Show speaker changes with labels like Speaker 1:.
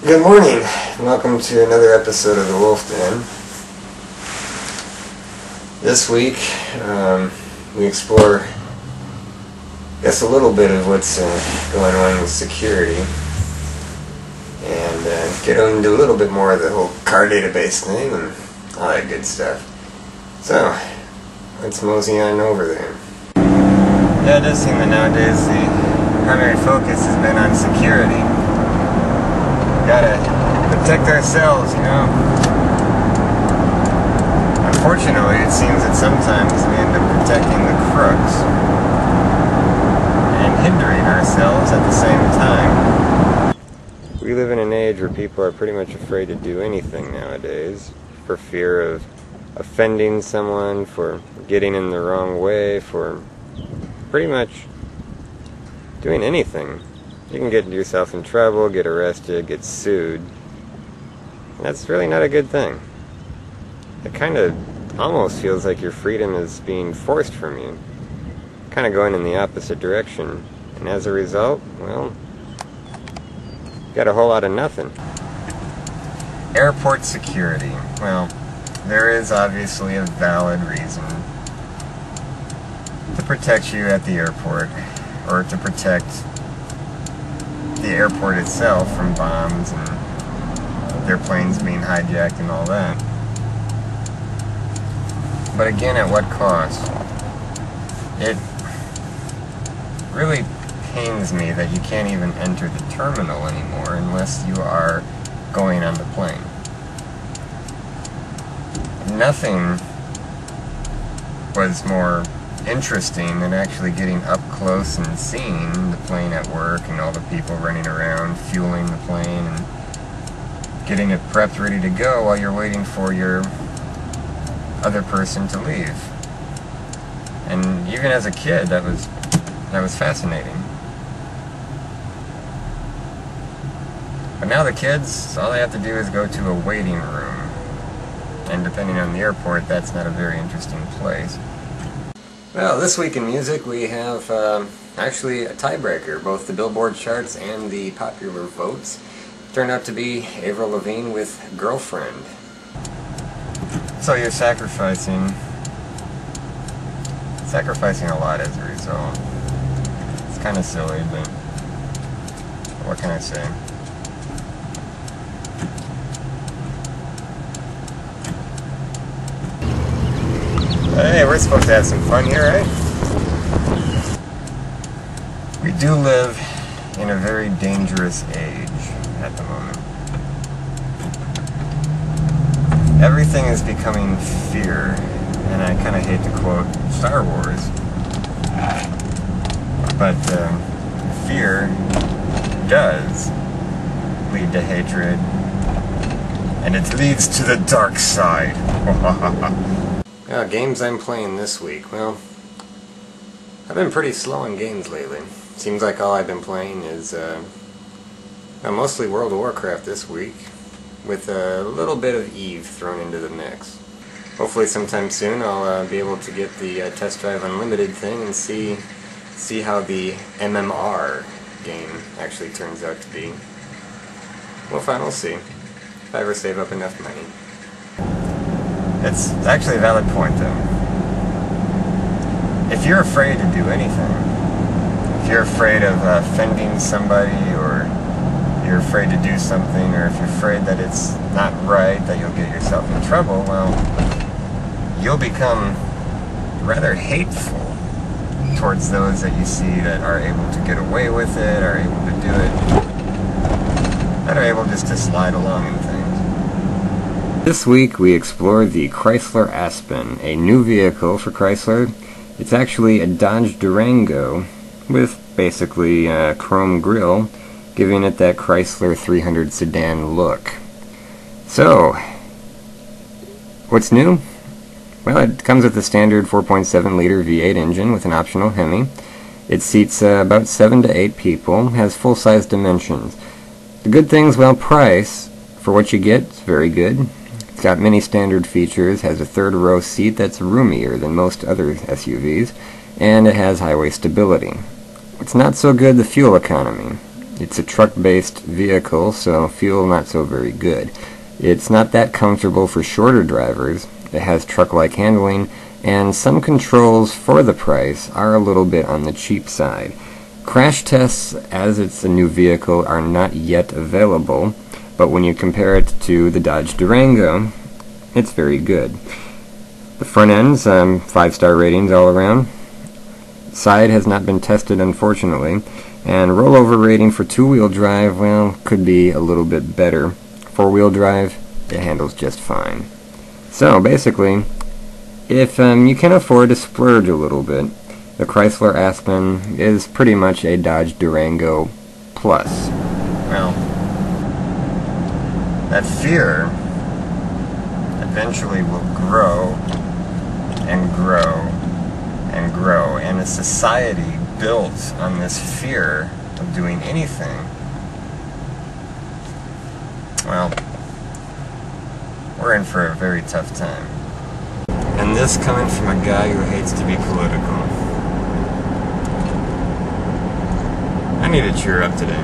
Speaker 1: Good morning, and welcome to another episode of the Wulf Den. This week, we explore, I guess, a little bit of what's going on with security, and get into a little bit more of the whole car database thing and all that good stuff. So, let's mosey on over there. Yeah, it does seem that nowadays the primary focus has been on security. We gotta protect ourselves, you know. Unfortunately, it seems that sometimes we end up protecting the crooks and hindering ourselves at the same time. We live in an age where people are pretty much afraid to do anything nowadays for fear of offending someone, for getting in the wrong way, for pretty much doing anything. You can get yourself in trouble, get arrested, get sued. And that's really not a good thing. It kind of almost feels like your freedom is being forced from you. Kind of going in the opposite direction. And as a result, well, you got a whole lot of nothing. Airport security. Well, there is obviously a valid reason to protect you at the airport, or to protect the airport itself from bombs and their planes being hijacked and all that. But again, at what cost? It really pains me that you can't even enter the terminal anymore unless you are going on the plane. Nothing was more interesting than actually getting up close and seeing the plane at work and all the people running around fueling the plane and getting it prepped ready to go while you're waiting for your other person to leave. And even as a kid, that was fascinating. But now the kids, all they have to do is go to a waiting room. And depending on the airport, that's not a very interesting place. Well, this week in music we have actually a tiebreaker. Both the Billboard charts and the popular votes turned out to be Avril Lavigne with Girlfriend. So you're sacrificing a lot as a result. It's kind of silly, but what can I say? Hey, we're supposed to have some fun here, right? We do live in a very dangerous age at the moment. Everything is becoming fear, and I kind of hate to quote Star Wars, but fear does lead to hatred, and it leads to the dark side. Games I'm playing this week. Well, I've been pretty slow on games lately. Seems like all I've been playing is mostly World of Warcraft this week, with a little bit of Eve thrown into the mix. Hopefully sometime soon I'll be able to get the Test Drive Unlimited thing and see how the MMR game actually turns out to be. Well, fine, we'll see. If I ever save up enough money. It's actually a valid point, though. If you're afraid to do anything, if you're afraid of offending somebody, or you're afraid to do something, or if you're afraid that it's not right, that you'll get yourself in trouble, well, you'll become rather hateful towards those that you see that are able to get away with it, are able to do it, that are able just to slide along in things. This week we explored the Chrysler Aspen, a new vehicle for Chrysler. It's actually a Dodge Durango with basically a chrome grille, giving it that Chrysler 300 sedan look. So, what's new? Well, it comes with the standard 4.7 liter V8 engine with an optional Hemi. It seats about 7 to 8 people, has full-size dimensions. The good things, well, price, for what you get, it's very good. It's got many standard features, has a third row seat that's roomier than most other SUVs, and it has highway stability. It's not so good the fuel economy. It's a truck-based vehicle, so fuel not so very good. It's not that comfortable for shorter drivers. It has truck-like handling, and some controls for the price are a little bit on the cheap side. Crash tests, as it's a new vehicle, are not yet available, but when you compare it to the Dodge Durango, it's very good. The front end's 5-star ratings all around. Side has not been tested, unfortunately, and rollover rating for 2-wheel drive, well, could be a little bit better. 4-wheel drive, it handles just fine. So, basically, if you can afford to splurge a little bit, the Chrysler Aspen is pretty much a Dodge Durango plus. Well, that fear eventually will grow and grow and grow, and a society built on this fear of doing anything, well, we're in for a very tough time. And this coming from a guy who hates to be political. I need to cheer up today.